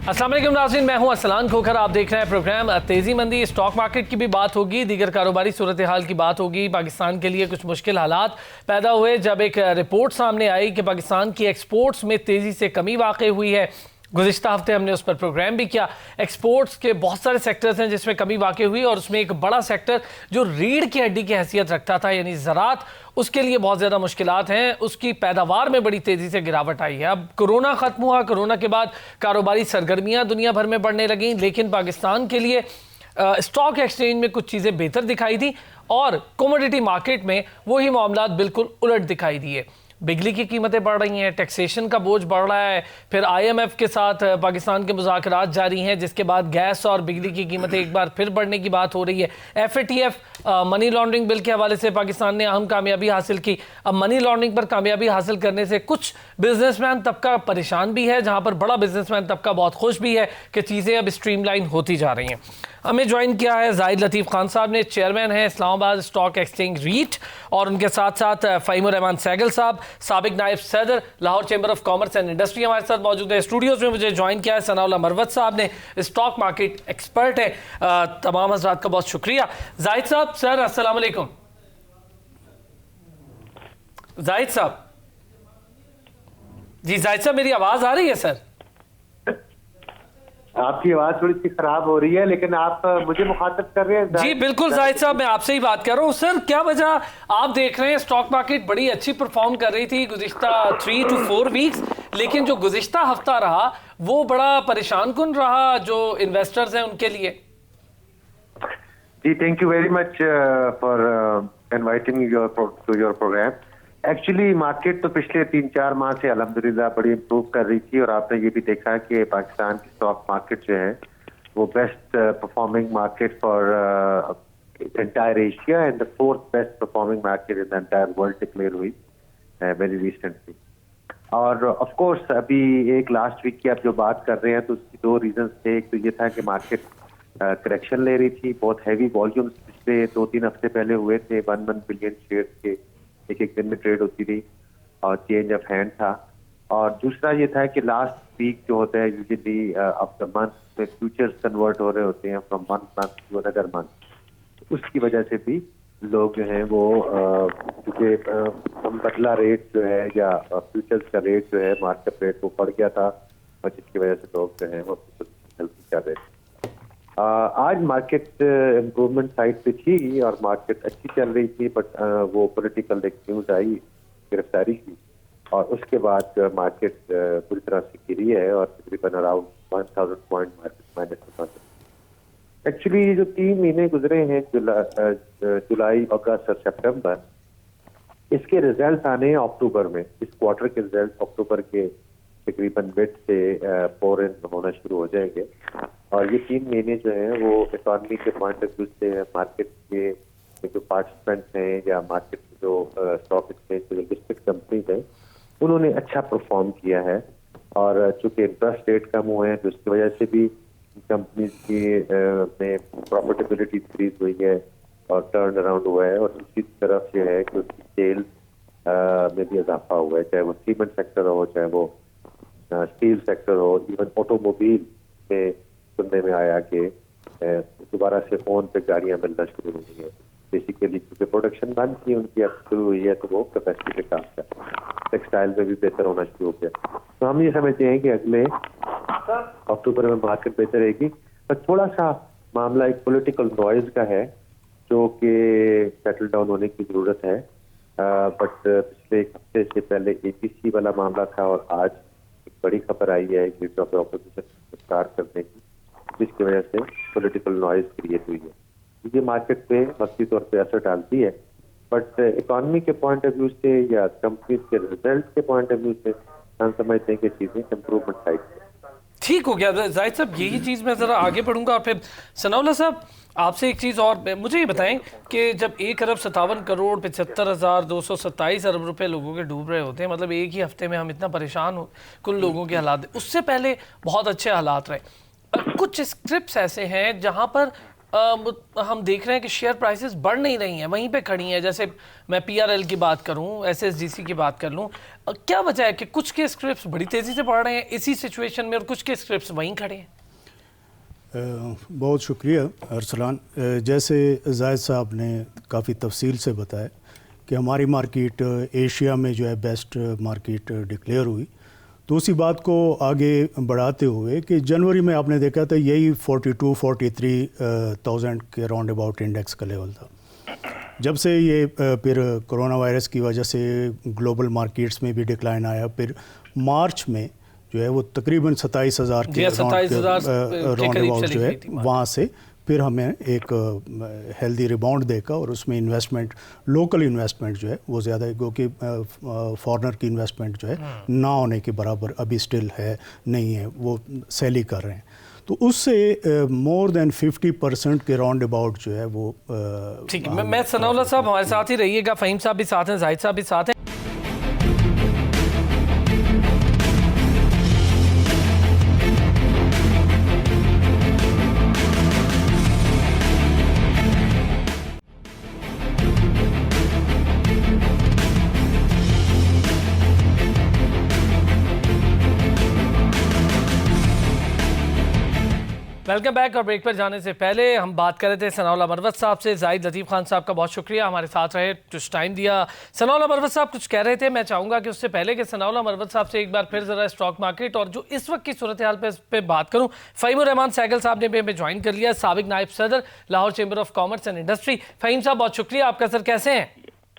अस्सलाम वालेकुम नाज़रीन, मैं हूं असलान खोखर। आप देख रहे हैं प्रोग्राम तेज़ी मंदी। स्टॉक मार्केट की भी बात होगी, दीगर कारोबारी सूरत हाल की बात होगी। पाकिस्तान के लिए कुछ मुश्किल हालात पैदा हुए जब एक रिपोर्ट सामने आई कि पाकिस्तान की एक्सपोर्ट्स में तेज़ी से कमी वाक़ई हुई है। गुज़िश्ता हफ्ते हमने उस पर प्रोग्राम भी किया। एक्सपोर्ट्स के बहुत सारे सेक्टर्स हैं जिसमें कमी वाक़ई हुई और उसमें एक बड़ा सेक्टर जो रीढ़ की हड्डी की हैसियत रखता था यानी ज़राअत, उसके लिए बहुत ज़्यादा मुश्किलात हैं। उसकी पैदावार में बड़ी तेज़ी से गिरावट आई है। अब कोरोना ख़त्म हुआ, कोरोना के बाद कारोबारी सरगर्मियाँ दुनिया भर में बढ़ने लगीं, लेकिन पाकिस्तान के लिए स्टॉक एक्सचेंज में कुछ चीज़ें बेहतर दिखाई दी और कमोडिटी मार्केट में वही मामलात बिल्कुल उलट दिखाई दिए। बिजली की कीमतें बढ़ रही हैं, टैक्सेशन का बोझ बढ़ रहा है, फिर IMF के साथ पाकिस्तान के मुज़ाकरात जारी हैं, जिसके बाद गैस और बिजली की कीमतें एक बार फिर बढ़ने की बात हो रही है। FATF मनी लॉन्ड्रिंग बिल के हवाले से पाकिस्तान ने अहम कामयाबी हासिल की। अब मनी लॉन्ड्रिंग पर कामयाबी हासिल करने से कुछ बिजनेसमैन तबका परेशान भी है, जहाँ पर बड़ा बिजनेसमैन तबका बहुत खुश भी है कि चीज़ें अब स्ट्रीमलाइन होती जा रही हैं। हमें ज्वाइन किया है जाहिद लतीफ़ खान साहब ने, चेयरमैन हैं इस्लामाबाद स्टॉक एक्सचेंज रीट, और उनके साथ साथ फ़हीमुर रहमान सहगल साहब, साबिक नायब सदर Lahore chamber of commerce and industry, हमारे साथ मौजूद है। स्टूडियोज़ में मुझे ज्वाइन किया है सनाउल्लाह मरवत साहब ने, स्टॉक मार्केट एक्सपर्ट है। तमाम हज़रात का बहुत शुक्रिया। जाहिद साहब, सर अस्सलाम वालेकुम। जाहिद साहब, जी जाहिद साहब, मेरी आवाज़ आ रही है सर? आपकी आवाज थोड़ी सी खराब हो रही है, लेकिन आप मुझे मुखातब कर रहे हैं। जी बिल्कुल जाहिद साहब, मैं आपसे ही बात कर रहा हूँ। सर क्या वजह आप देख रहे हैं स्टॉक मार्केट बड़ी अच्छी परफॉर्म कर रही थी गुज़िश्ता 3 to 4 वीक्स, लेकिन जो गुज़िश्ता हफ्ता रहा वो बड़ा परेशान कुन रहा जो इन्वेस्टर्स हैं उनके लिए? जी, thank you very much for inviting me to your program. Actually market तो पिछले 3-4 माह से अल्हम्दुलिल्लाह बड़ी इम्प्रूव कर रही थी, और आपने ये भी देखा कि पाकिस्तान की स्टॉक मार्केट जो है वो best performing market for entire Asia and the 4th best performing market in the entire world declare हुई वेरी रिसेंटली। और ऑफ कोर्स अभी एक लास्ट वीक की आप जो बात कर रहे हैं तो उसकी 2 रीजंस थे। एक तो ये था कि मार्केट करेक्शन ले रही थी, बहुत हैवी वॉल्यूम्स पिछले 2-3 हफ्ते पहले हुए थे, 1 बिलियन शेयर के एक दिन में ट्रेड होती थी और चेंज ऑफ हैंड था। और दूसरा ये था कि लास्ट वीक जो होता है यूजुअली ऑफ द मंथ में फ्यूचर्स कन्वर्ट हो रहे होते हैं from one month to another month, उसकी वजह से भी लोग जो हैं वो क्योंकि बदला रेट जो है या फ्यूचर्स का रेट जो है मार्केट रेट वो बढ़ गया था, और जिसकी वजह से लोग जो है वो हेल्प कर रहे थे। आज मार्केट इम्प्रूवमेंट साइड पे थी और मार्केट अच्छी चल रही थी, बट वो पॉलिटिकल एक न्यूज आई गिरफ्तारी की, और उसके बाद मार्केट पूरी तरह से गिरी है और तकरीबन around 1000 point market minus. Actually जो 3 महीने गुजरे हैं, जुलाई, अगस्त और सितंबर, इसके रिजल्ट आने हैं अक्टूबर में। इस क्वार्टर के रिजल्ट अक्टूबर के तकरीबन मिड से पोर इन होना शुरू हो जाएंगे, और ये 3 महीने जो हैं वो इकॉनमी के पॉइंट ऑफ व्यू से मार्केट के जो पार्टिसिपेंट्स हैं या मार्केट के जो स्टॉक एक्सचेंज के जो लिस्टेड कंपनीज हैं उन्होंने अच्छा परफॉर्म किया है। और चूंकि इंटरेस्ट रेट कम हुए हैं तो उसकी वजह से भी कंपनीज की में प्रॉफिटेबिलिटी इंक्रीज हुई है और टर्न अराउंड हुआ है, और दूसरी तरफ ये है कि उसकी सेल में भी इजाफा हुआ है, चाहे वो सीमेंट सेक्टर हो, चाहे वो स्टील सेक्टर हो, इवन ऑटोमोबाइल में सुनने में आया कि दोबारा से फोन पे गाड़ियां मिलना शुरू हुई है। बेसिकली क्योंकि प्रोडक्शन बंद थी उनकी, अब शुरू हुई है तो वो कैपेसिटी के काम का टेक्सटाइल में भी बेहतर होना शुरू हो गया। तो हम ये समझते हैं कि अगले अक्टूबर में मार्केट बेहतर रहेगी, पर थोड़ा सा मामला एक पॉलिटिकल नॉइज का है जो कि सेटल डाउन होने की जरूरत है। बट पिछले 1 हफ्ते से पहले APC वाला मामला था, और आज एक बड़ी खबर आई है लीडर ऑफ ऑपोजिशन गिरफ्तार करने की, जिसकी वजह से पॉलिटिकल नॉइज क्रिएट हुई है। ये मार्केट पे मस्ती तौर पे असर डालती है, बट इकॉनमी के पॉइंट ऑफ व्यू से या कंपनी के रिजल्ट के पॉइंट ऑफ व्यू से हम समझते हैं कि चीजें इम्प्रूवमेंट साइड पे ठीक हो गया। जाहिद साहब, यही चीज़ मैं ज़रा आगे बढ़ूंगा और फिर सनाउल्लाह साहब आपसे एक चीज़ और मुझे ये बताएं कि जब 1,57,75,227 अरब रुपए लोगों के डूब रहे होते हैं, मतलब एक ही हफ्ते में हम इतना परेशान हो कुल लोगों के हालात, उससे पहले बहुत अच्छे हालात रहे। कुछ स्क्रिप्ट्स ऐसे हैं जहाँ पर हम देख रहे हैं कि शेयर प्राइसेस बढ़ नहीं रही हैं, वहीं पे खड़ी हैं। जैसे मैं पीआरएल की बात करूं, एसएसजीसी की बात कर लूं, क्या वजह है कि कुछ के स्क्रिप्ट्स बड़ी तेज़ी से बढ़ रहे हैं इसी सिचुएशन में और कुछ के स्क्रिप्ट्स वहीं खड़े हैं? बहुत शुक्रिया अरसलान। जैसे जाहिद साहब ने काफ़ी तफसील से बताया कि हमारी मार्केट एशिया में जो है बेस्ट मार्केट डिक्लेयर हुई, तो उसी बात को आगे बढ़ाते हुए कि जनवरी में आपने देखा था यही 42-43,000 के राउंड अबाउट इंडेक्स का लेवल था। जब से ये फिर कोरोना वायरस की वजह से ग्लोबल मार्केट्स में भी डिक्लाइन आया, फिर मार्च में जो है वो तकरीबन 27,000 के राउंड अबाउट जो है वहाँ से फिर हमें एक हेल्दी रिबाउंड देखा और उसमें इन्वेस्टमेंट, लोकल इन्वेस्टमेंट जो है वो ज़्यादा है, क्योंकि फॉरेनर की इन्वेस्टमेंट जो है ना होने के बराबर अभी स्टिल है, नहीं है, वो सेल ही कर रहे हैं। तो उससे मोर देन 50% के राउंड अबाउट जो है वो ठीक है। मैं सनाउल्लाह साहब हमारे साथ ही रहिएगा, फ़हीम साहब भी साथ हैं, जाहिद साहब भी साथ हैं। Welcome back. और ब्रेक पर जाने से पहले हम बात कर रहे थे सनाउल्लाह मरवत साहब से। जाहिद लतीफ़ खान साहब का बहुत शुक्रिया, हमारे साथ रहे, कुछ टाइम दिया। सनाउल्लाह मरवत साहब कुछ कह रहे थे, मैं चाहूँगा कि उससे पहले कि सनाउल्लाह मरवत साहब से एक बार फिर ज़रा स्टॉक मार्केट और जो इस वक्त की सूरत हाल पे बात करूँ। फ़हीमुर रहमान सहगल साहब ने भी हमें ज्वाइन कर लिया, साबिक नायब सदर Lahore chamber of commerce and industry. Faheem साहब बहुत शुक्रिया आपका। सर कैसे हैं?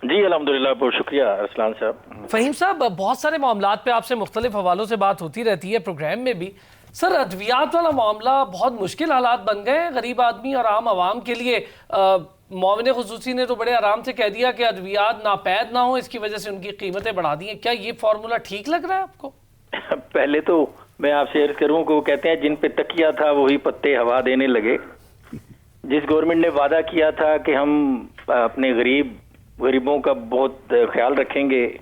जी अल्हम्दुलिल्लाह, बहुत शुक्रिया अरसलान साहब। फ़हीम साहब, बहुत सारे मामलात पे आपसे मुख्तलिफ हवालों से बात होती रहती है प्रोग्राम में भी। सर, अद्वियात वाला मामला बहुत मुश्किल हालात बन गए हैं गरीब आदमी और आम आवाम के लिए। मुआविन खुसूसी ने तो बड़े आराम से कह दिया कि अद्वियात नापैद ना हो, इसकी वजह से उनकी कीमतें बढ़ा दी हैं। क्या ये फार्मूला ठीक लग रहा है आपको? पहले तो मैं आपसे अर्ज करूं कि वो कहते हैं जिन पे तकिया था वही पत्ते हवा देने लगे। जिस गवर्नमेंट ने वादा किया था कि हम अपने गरीबों का बहुत ख्याल रखेंगे,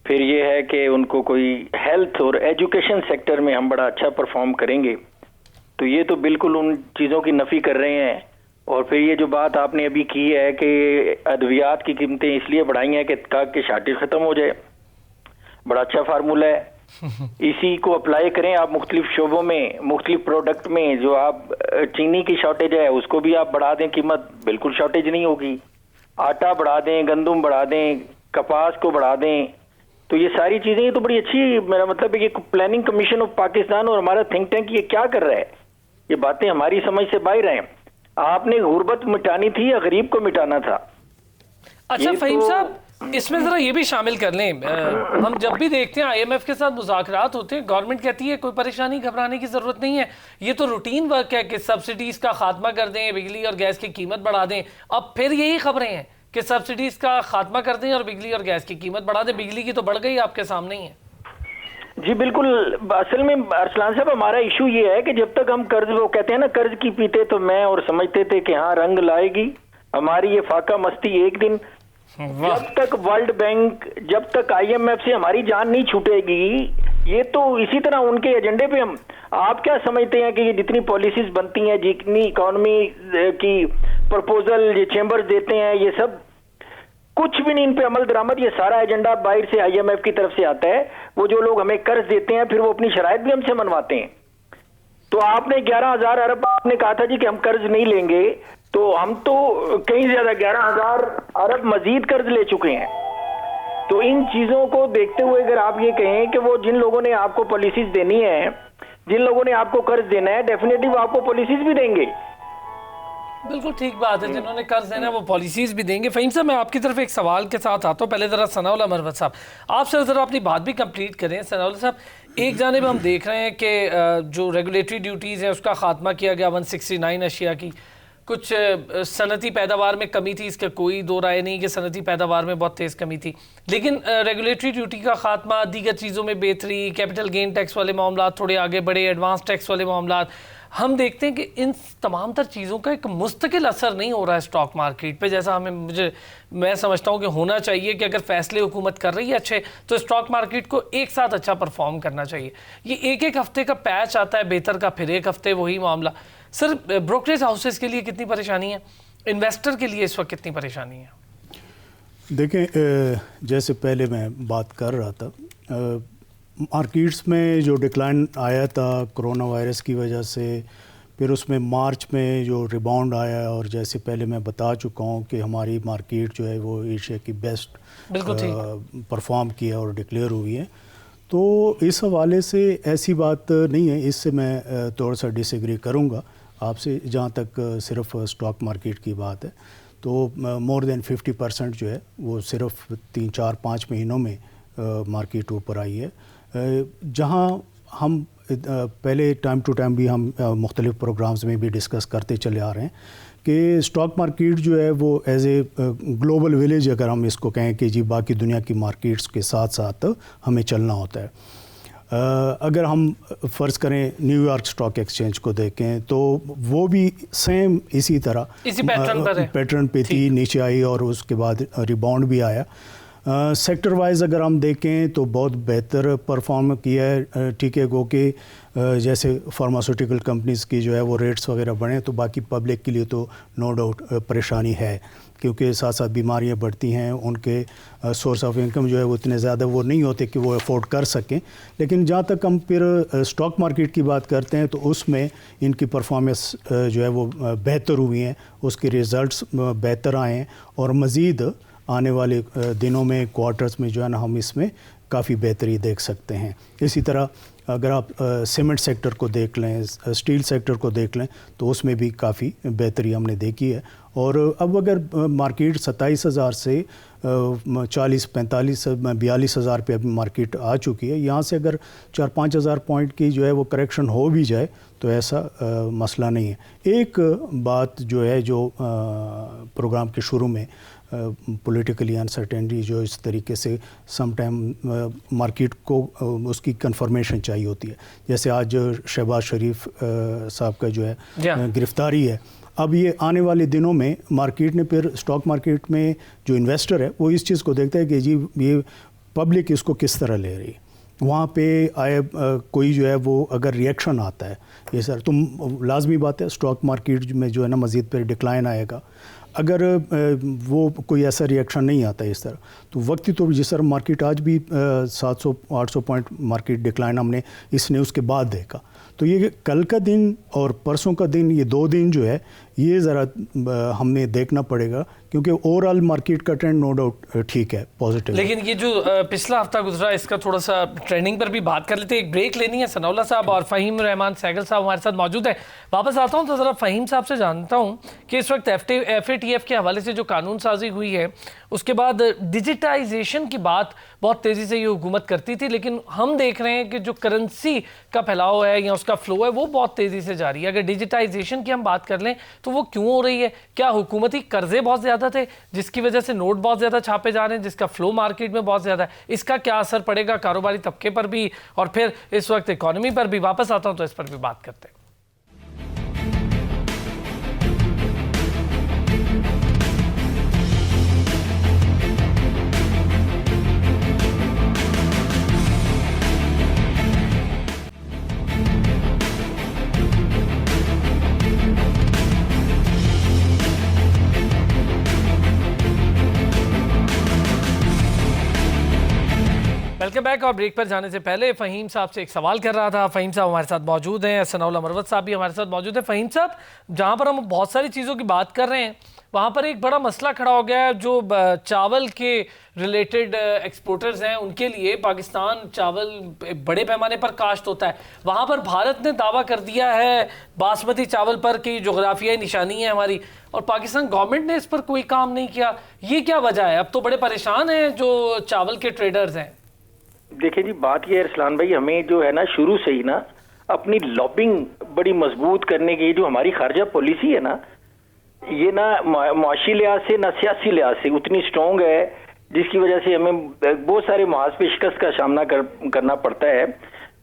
फिर ये है कि उनको कोई हेल्थ और एजुकेशन सेक्टर में हम बड़ा अच्छा परफॉर्म करेंगे, तो ये तो बिल्कुल उन चीज़ों की नफ़ी कर रहे हैं। और फिर ये जो बात आपने अभी की है कि अद्वियात की कीमतें इसलिए बढ़ाई हैं कि शार्टेज ख़त्म हो जाए, बड़ा अच्छा फार्मूला है। इसी को अप्लाई करें आप मुख्तलिफ शोबों में, मुख्तलिफ प्रोडक्ट में। जो आप चीनी की शॉर्टेज है उसको भी आप बढ़ा दें, कीमत बिल्कुल शॉर्टेज नहीं होगी। आटा बढ़ा दें, गंदम बढ़ा दें, कपास को बढ़ा दें, तो ये सारी चीजें ये तो बड़ी अच्छी, मेरा मतलब है कि प्लानिंग कमीशन ऑफ पाकिस्तान और हमारा थिंक टैंक ये क्या कर रहा है, ये बातें हमारी समझ से बाहर हैं। आपने गुर्बत मिटानी थी या गरीब को मिटाना था? अच्छा फ़हीम साहब, इसमें ज़रा ये भी शामिल कर लें। हम जब भी देखते हैं IMF के साथ मुज़ाकरात होते हैं, गवर्नमेंट कहती है कोई परेशानी घबराने की ज़रूरत नहीं है, ये तो रूटीन वर्क है कि सब्सिडीज़ का खात्मा कर दें, बिजली और गैस की कीमत बढ़ा दें। अब फिर यही खबरें हैं कि सब्सिडीज़ का खात्मा कर दें और बिजली और गैस की कीमत बढ़ा दें। बिजली की तो बढ़ गई, आपके सामने ही है। जी बिल्कुल। असल में अरसलान साहब, हमारा इशू ये है कि जब तक हम कर्ज, वो कहते हैं ना कर्ज की पीते तो मैं और समझते थे कि हाँ रंग लाएगी हमारी ये फाका मस्ती एक दिन। जब तक वर्ल्ड बैंक, जब तक IMF से हमारी जान नहीं छूटेगी, ये तो इसी तरह उनके एजेंडे पे हम, आप क्या समझते हैं कि ये जितनी पॉलिसीज बनती हैं, जितनी इकोनॉमी की प्रपोजल ये चैम्बर्स देते हैं, ये सब कुछ भी नहीं इन पे अमल दरामद। ये सारा एजेंडा बाहर से IMF की तरफ से आता है। वो जो लोग हमें कर्ज देते हैं फिर वो अपनी शराइत भी हमसे मनवाते हैं। तो आपने 11,000 अरब आपने कहा था जी कि हम कर्ज नहीं लेंगे, तो हम तो कहीं ज्यादा 11,000 अरब मजीद कर्ज ले चुके हैं। तो इन चीजों को देखते हुए अगर आप ये कहें कि वो जिन लोगों ने आपको पॉलिसीज देनी है, जिन लोगों ने आपको कर्ज देना है, डेफिनेटली वो आपको पॉलिसीज भी देंगे। बिल्कुल ठीक बात है, जिन्होंने कर्ज देना है वो पॉलिसीज भी देंगे। फ़हीम साहब, मैं आपकी तरफ एक सवाल के साथ आता हूँ। पहले ज़रा सनाउल्लाह मरवत साहब, आप सर ज़रा अपनी बात भी कंप्लीट करें। सनाउल्लाह साहब, एक जानिब हम देख रहे हैं कि जो रेगुलेटरी ड्यूटीज़ हैं उसका खात्मा किया गया 169 अशिया की। कुछ सनती पैदावार में कमी थी, इसका कोई दो राय नहीं कि सनती पैदावार में बहुत तेज़ कमी थी, लेकिन रेगुलेटरी ड्यूटी का खात्मा, दीगर चीज़ों में बेहतरी, कैपिटल गेन टैक्स वाले मामला थोड़े आगे बढ़े, एडवांस टैक्स वाले मामला, हम देखते हैं कि इन तमाम तर चीज़ों का एक मुस्तकिल असर नहीं हो रहा है स्टॉक मार्केट पे, जैसा मैं समझता हूँ कि होना चाहिए कि अगर फैसले हुकूमत कर रही है अच्छे, तो स्टॉक मार्केट को एक साथ अच्छा परफॉर्म करना चाहिए। ये एक एक हफ्ते का पैच आता है बेहतर का, फिर एक हफ्ते वही मामला। सर, ब्रोकरेज हाउसेस के लिए कितनी परेशानी है, इन्वेस्टर के लिए इस वक्त कितनी परेशानी है? देखें, जैसे पहले मैं बात कर रहा था, मार्केट्स में जो डिक्लाइन आया था कोरोना वायरस की वजह से, फिर उसमें मार्च में जो रिबाउंड आया, और जैसे पहले मैं बता चुका हूँ कि हमारी मार्केट जो है वो एशिया की बेस्ट परफॉर्म किया और डिक्लेयर हुई है। तो इस हवाले से ऐसी बात नहीं है, इससे मैं थोड़ा सा डिसएग्री करूँगा आपसे। जहाँ तक सिर्फ स्टॉक मार्केट की बात है, तो मोर देन 50% जो है वो सिर्फ 3-4-5 महीनों में मार्केट ऊपर आई है। जहाँ हम पहले टाइम टू टाइम भी हम मुख्तलिफ प्रोग्राम्स में भी डिस्कस करते चले आ रहे हैं कि स्टॉक मार्केट जो है वो एज ए ग्लोबल विलेज, अगर हम इसको कहें कि जी बाकी दुनिया की मार्केट्स के साथ साथ हमें चलना होता है। अगर हम फ़र्ज़ करें न्यूयॉर्क स्टॉक एक्सचेंज को देखें, तो वो भी सेम इसी तरह इसी पैटर्न पे थी, नीचे आई और उसके बाद रिबाउंड भी आया। सेक्टर वाइज अगर हम देखें तो बहुत बेहतर परफॉर्म किया है। ठीक है, गो कि जैसे फार्मास्यूटिकल कंपनीज़ की जो है वो रेट्स वगैरह बढ़े, तो बाकी पब्लिक के लिए तो नो डाउट परेशानी है, क्योंकि साथ साथ बीमारियां बढ़ती हैं, उनके सोर्स ऑफ इनकम जो है वो इतने ज़्यादा वो नहीं होते कि वो अफोर्ड कर सकें। लेकिन जहाँ तक हम फिर स्टॉक मार्केट की बात करते हैं, तो उसमें इनकी परफॉर्मेंस जो है वो बेहतर हुई हैं, उसके रिज़ल्ट्स बेहतर आए हैं, और मज़ीद आने वाले दिनों में, क्वार्टर्स में जो है ना, हम इसमें काफ़ी बेहतरी देख सकते हैं। इसी तरह अगर आप सीमेंट सेक्टर को देख लें, स्टील सेक्टर को देख लें, तो उसमें भी काफ़ी बेहतरी हमने देखी है। और अब अगर मार्केट 27,000 से 40-45-42,000 पे अभी मार्केट आ चुकी है, यहाँ से अगर 4-5 हज़ार पॉइंट की जो है वो करेक्शन हो भी जाए तो ऐसा मसला नहीं है। एक बात जो है, जो प्रोग्राम के शुरू में पॉलिटिकली अनसर्टेनिटी जो इस तरीके से सम टाइम मार्केट को उसकी कंफर्मेशन चाहिए होती है, जैसे आज शहबाज शरीफ साहब का जो है गिरफ्तारी है। अब ये आने वाले दिनों में मार्केट ने फिर स्टॉक मार्केट में जो इन्वेस्टर है वो इस चीज़ को देखता है कि जी ये पब्लिक इसको किस तरह ले रही है। वहाँ पे आए कोई जो है वो अगर रिएक्शन आता है, ये सर तुम लाजमी बात है स्टॉक मार्केट में जो है ना मज़ीद पर डिक्लाइन आएगा। अगर वो कोई ऐसा रिएक्शन नहीं आता इस तरह, तो वक्ती तौर पर जिस तरह मार्केट आज भी 700-800 पॉइंट मार्केट डिक्लाइन हमने इस न्यूज़ के बाद देखा, तो ये कल का दिन और परसों का दिन, ये 2 दिन जो है ये ज़रा हमने देखना पड़ेगा, क्योंकि ओवरऑल मार्केट का ट्रेंड नो डाउट ठीक है, पॉजिटिव। लेकिन ये जो पिछला हफ्ता गुजरा, इसका थोड़ा सा ट्रेंडिंग पर भी बात कर लेते हैं। एक ब्रेक लेनी है। सनाउल्लाह साहब और फ़हीम रहमान सहगल साहब हमारे साथ मौजूद हैं। वापस आता हूँ तो ज़रा फ़हीम साहब से जानता हूँ कि इस वक्त FATF के हवाले से जो कानून साजी हुई है, उसके बाद डिजिटाइजेशन की बात बहुत तेज़ी से ये हुकूमत करती थी, लेकिन हम देख रहे हैं कि जो करेंसी का फैलाव है या उसका फ्लो है वो बहुत तेज़ी से जारी है। अगर डिजिटाइजेशन की हम बात कर लें तो वो क्यों हो रही है? क्या हुकूमती कर्जे बहुत ज़्यादा थे जिसकी वजह से नोट बहुत ज़्यादा छापे जा रहे हैं, जिसका फ्लो मार्केट में बहुत ज़्यादा है? इसका क्या असर पड़ेगा कारोबारी तबके पर भी और फिर इस वक्त इकॉनमी पर भी? वापस आता हूँ तो इस पर भी बात करते हैं। Welcome back. और ब्रेक पर जाने से पहले फ़हीम साहब से एक सवाल कर रहा था। फ़हीम साहब हमारे साथ मौजूद हैं, सनाउल्लाह मरवत साहब भी हमारे साथ मौजूद हैं। फ़हीम साहब, जहाँ पर हम बहुत सारी चीज़ों की बात कर रहे हैं, वहाँ पर एक बड़ा मसला खड़ा हो गया है। जो चावल के रिलेटेड एक्सपोर्टर्स हैं उनके लिए पाकिस्तान चावल बड़े पैमाने पर काश्त होता है। वहाँ पर भारत ने दावा कर दिया है बासमती चावल पर कि जोग्राफियाई निशानी है हमारी, और पाकिस्तान गवर्नमेंट ने इस पर कोई काम नहीं किया। ये क्या वजह है? अब तो बड़े परेशान हैं जो चावल के ट्रेडर्स हैं। देखिए जी, बात यह है अरसलान भाई, हमें जो है ना शुरू से ही ना अपनी लॉबिंग बड़ी मजबूत करने की, जो हमारी खारजा पॉलिसी है ना, ये ना मुआशी लिहाज से ना सियासी लिहाज से उतनी स्ट्रॉन्ग है, जिसकी वजह से हमें बहुत सारे मुहाज पे शिकस्त का सामना करना पड़ता है।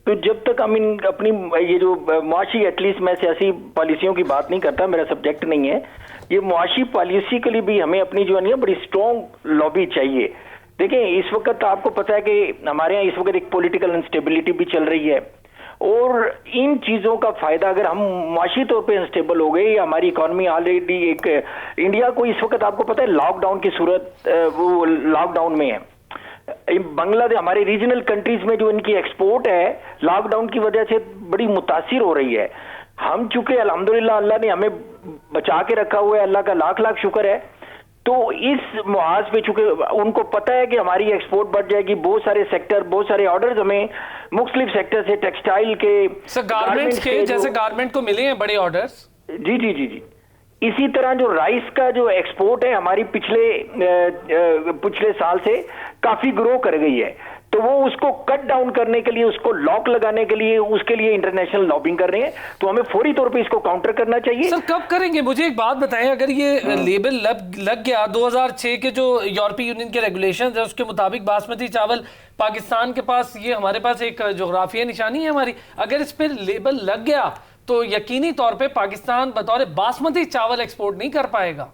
तो जब तक हम इन अपनी ये जो मुआशी, एटलीस्ट मैं सियासी पॉलिसियों की बात नहीं करता, मेरा सब्जेक्ट नहीं है, ये मुआशी पॉलिसी के लिए भी हमें अपनी जो है ना बड़ी स्ट्रॉन्ग लॉबी चाहिए। देखिए इस वक्त आपको पता है कि हमारे यहाँ इस वक्त एक पॉलिटिकल इंस्टेबिलिटी भी चल रही है, और इन चीजों का फायदा अगर हम मुआशी तौर पे अनस्टेबल हो गए, या हमारी इकोनॉमी ऑलरेडी एक, इंडिया को इस वक्त आपको पता है लॉकडाउन की सूरत, वो लॉकडाउन में है। बांग्लादेश, हमारे रीजनल कंट्रीज में जो इनकी एक्सपोर्ट है लॉकडाउन की वजह से बड़ी मुतासिर हो रही है। हम चूंकि अल्हम्दुलिल्लाह अल्लाह ने हमें बचा के रखा हुआ है, अल्लाह का लाख लाख शुक्र है। तो इस मुहाज पे चूंकि उनको पता है कि हमारी एक्सपोर्ट बढ़ जाएगी, बहुत सारे सेक्टर, बहुत सारे ऑर्डर्स हमें मुख्तलिफ सेक्टर से, टेक्सटाइल के, सर गारमेंट्स के, जैसे गारमेंट को मिले हैं बड़े ऑर्डर्स। जी जी जी जी। इसी तरह जो राइस का जो एक्सपोर्ट है हमारी पिछले साल से काफी ग्रो कर गई है, तो वो उसको कट डाउन करने के लिए, उसको लॉक लगाने के लिए, उसके लिए इंटरनेशनल लॉबिंग कर रहे हैं। तो हमें फौरी तौर पे इसको काउंटर करना चाहिए। सर कब करेंगे, मुझे एक बात बताएं, अगर ये लेबल लग गया 2006 के जो यूरोपीय यूनियन के रेगुलेशंस है उसके मुताबिक बासमती चावल पाकिस्तान के पास, ये हमारे पास एक जोग्राफिया निशानी है हमारी, अगर इस पर लेबल लग गया तो यकीनी तौर पे पाकिस्तान बतौर बासमती चावल एक्सपोर्ट नहीं कर पाएगा।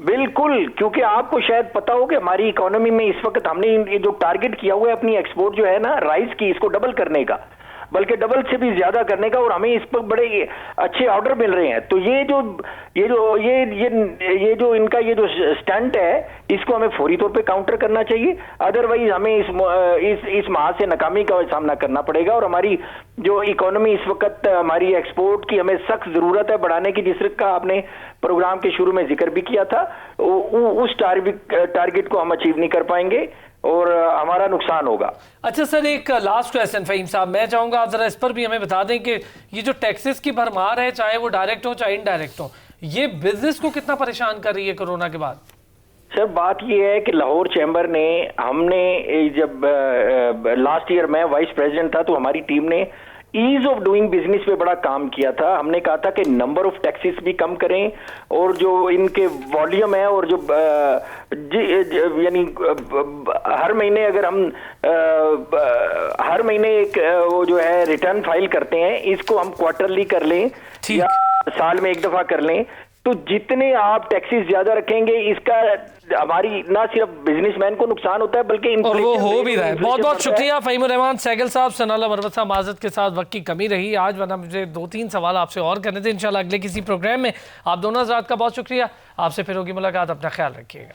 बिल्कुल, क्योंकि आपको शायद पता हो कि हमारी इकोनॉमी में इस वक्त हमने ये जो टारगेट किया हुआ है अपनी एक्सपोर्ट जो है ना राइस की, इसको डबल करने का, बल्कि डबल से भी ज्यादा करने का, और हमें इस पर बड़े अच्छे ऑर्डर मिल रहे हैं। तो ये जो इनका ये जो स्टंट है इसको हमें फौरी तौर पे काउंटर करना चाहिए, अदरवाइज हमें इस माह से नाकामी का सामना करना पड़ेगा। और हमारी जो इकोनॉमी इस वक्त, हमारी एक्सपोर्ट की हमें सख्त जरूरत है बढ़ाने की, जिसका आपने प्रोग्राम के शुरू में जिक्र भी किया था, उस टारगेट को हम अचीव नहीं कर पाएंगे और हमारा नुकसान होगा। अच्छा सर, एक लास्ट क्वेश्चन फहीम साहब, मैं चाहूंगा आप जरा इस पर भी हमें बता दें कि ये जो टैक्सेस की भरमार है, चाहे वो डायरेक्ट हो चाहे इनडायरेक्ट हो, ये बिजनेस को कितना परेशान कर रही है कोरोना के बाद? सर बात ये है कि लाहौर चैम्बर ने, हमने जब लास्ट ईयर मैं वाइस प्रेसिडेंट था तो हमारी टीम ने ईज ऑफ डूइंग बिजनेस पे बड़ा काम किया था। हमने कहा था कि नंबर ऑफ टैक्सेस भी कम करें, और जो इनके वॉल्यूम है, और जो यानी हर महीने अगर हम हर महीने एक वो जो है रिटर्न फाइल करते हैं, इसको हम क्वार्टरली कर लें या साल में एक दफा कर लें, तो जितने आप टैक्सेस ज्यादा रखेंगे इसका हमारी ना सिर्फ बिजनेसमैन को नुकसान होता है बल्कि और वो हो भी रहा है। बहुत बहुत शुक्रिया फ़हीमुर रहमान सहगल साहब, सनाला मरवत साहब, माजरत के साथ वक्त की कमी रही आज, वरना मुझे 2-3 सवाल आपसे और करने थे। इंशाल्लाह अगले किसी प्रोग्राम में। आप दोनों हज़रात का बहुत शुक्रिया, आपसे फिर होगी मुलाकात, अपना ख्याल रखिएगा।